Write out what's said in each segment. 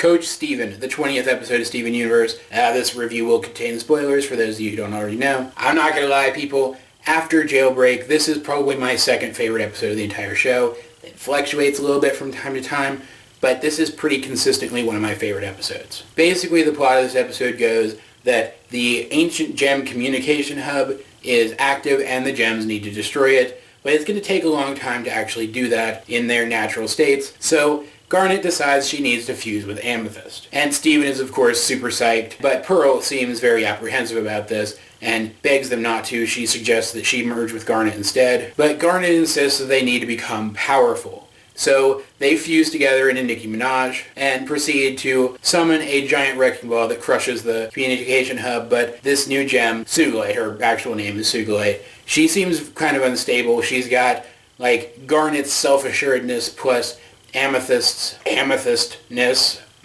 Coach Steven, the 20th episode of Steven Universe. This review will contain spoilers for those of you who don't already know. I'm not going to lie, people. After Jailbreak, this is probably my second favorite episode of the entire show. It fluctuates a little bit from time to time, but this is pretty consistently one of my favorite episodes. Basically, the plot of this episode goes that the ancient gem communication hub is active and the gems need to destroy it, but it's going to take a long time to actually do that in their natural states. So Garnet decides she needs to fuse with Amethyst. And Steven is of course super psyched, but Pearl seems very apprehensive about this and begs them not to. She suggests that she merge with Garnet instead. But Garnet insists that they need to become powerful. So they fuse together into Nicki Minaj and proceed to summon a giant wrecking ball that crushes the communication hub. But this new gem, Sugilite, her actual name is Sugilite, she seems kind of unstable. She's got like Garnet's self-assuredness plus amethystness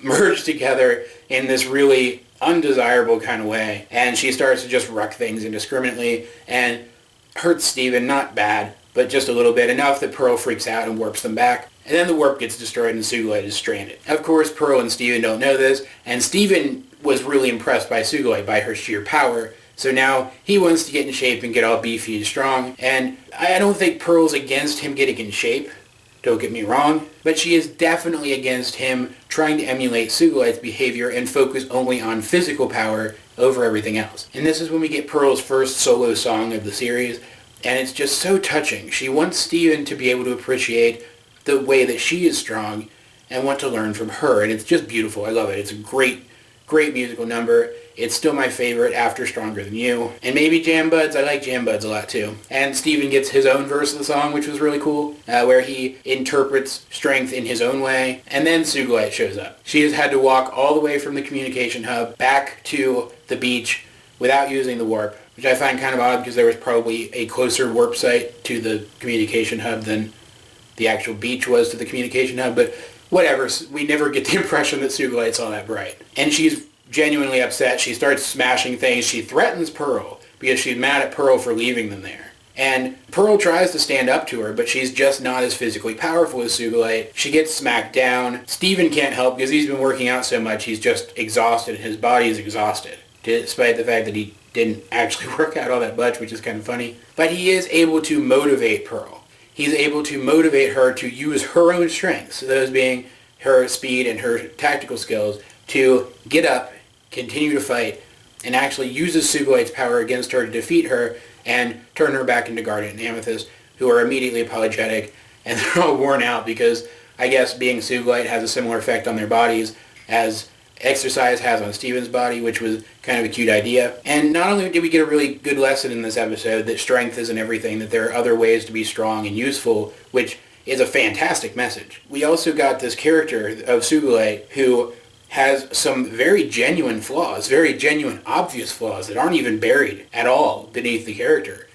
merged together in this really undesirable kind of way. And she starts to just wreck things indiscriminately and hurts Steven, not bad, but just a little bit, enough that Pearl freaks out and warps them back. And then the warp gets destroyed and Sugilite is stranded. Of course, Pearl and Steven don't know this, and Steven was really impressed by Sugilite, by her sheer power. So now he wants to get in shape and get all beefy and strong. And I don't think Pearl's against him getting in shape, don't get me wrong, but she is definitely against him trying to emulate Sugilite's behavior and focus only on physical power over everything else. And this is when we get Pearl's first solo song of the series, and it's just so touching. She wants Steven to be able to appreciate the way that she is strong and want to learn from her, and it's just beautiful. I love it. It's a great musical number. It's still my favorite after Stronger Than You. And maybe Jam Buds. I like Jam Buds a lot too. And Steven gets his own verse of the song, which was really cool, where he interprets strength in his own way. And then Sugilite shows up. She has had to walk all the way from the communication hub back to the beach without using the warp, which I find kind of odd because there was probably a closer warp site to the communication hub than the actual beach was to the communication hub. But whatever, we never get the impression that Sugilite's all that bright. And she's genuinely upset. She starts smashing things. She threatens Pearl because she's mad at Pearl for leaving them there. And Pearl tries to stand up to her, but she's just not as physically powerful as Sugilite. She gets smacked down. Steven can't help because he's been working out so much. He's just exhausted. His body is exhausted, despite the fact that he didn't actually work out all that much, which is kind of funny. But he is able to motivate Pearl. He's able to motivate her to use her own strengths, those being her speed and her tactical skills, to get up, continue to fight, and actually uses Sugilite's power against her to defeat her and turn her back into Garnet and Amethyst, who are immediately apologetic, and they're all worn out because I guess being Sugilite has a similar effect on their bodies as exercise has on Steven's body, which was kind of a cute idea. And not only did we get a really good lesson in this episode that strength isn't everything, that there are other ways to be strong and useful, which is a fantastic message. We also got this character of Sugilite who has some very genuine flaws, very genuine, obvious flaws that aren't even buried at all beneath the character.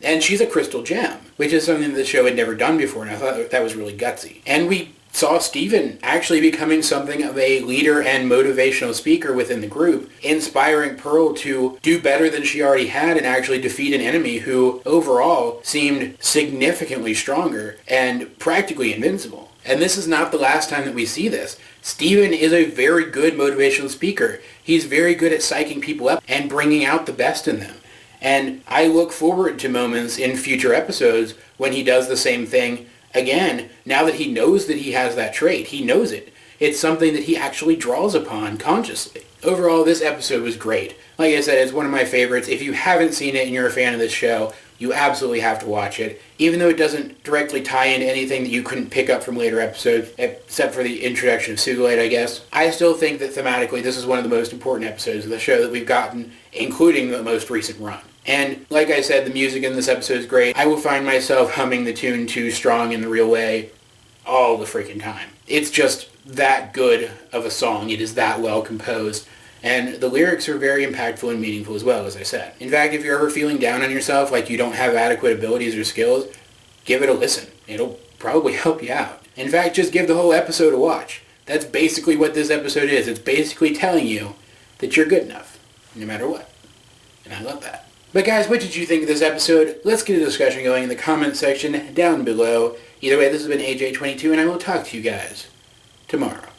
And she's a crystal gem, which is something that the show had never done before, and I thought that was really gutsy. And we saw Steven actually becoming something of a leader and motivational speaker within the group, inspiring Pearl to do better than she already had and actually defeat an enemy who overall seemed significantly stronger and practically invincible. And this is not the last time that we see this. Steven is a very good motivational speaker. He's very good at psyching people up and bringing out the best in them. And I look forward to moments in future episodes when he does the same thing again, now that he knows that he has that trait. He knows it. It's something that he actually draws upon consciously. Overall, this episode was great. Like I said, it's one of my favorites. If you haven't seen it and you're a fan of this show, you absolutely have to watch it. Even though it doesn't directly tie into anything that you couldn't pick up from later episodes, except for the introduction of Sugilite, I guess, I still think that thematically this is one of the most important episodes of the show that we've gotten, including the most recent run. And like I said, the music in this episode is great. I will find myself humming the tune Too Strong in the Real Way all the freaking time. It's just that good of a song. It is that well composed. And the lyrics are very impactful and meaningful as well, as I said. In fact, if you're ever feeling down on yourself, like you don't have adequate abilities or skills, give it a listen. It'll probably help you out. In fact, just give the whole episode a watch. That's basically what this episode is. It's basically telling you that you're good enough, no matter what. And I love that. But guys, what did you think of this episode? Let's get a discussion going in the comment section down below. Either way, this has been AJ22, and I will talk to you guys tomorrow.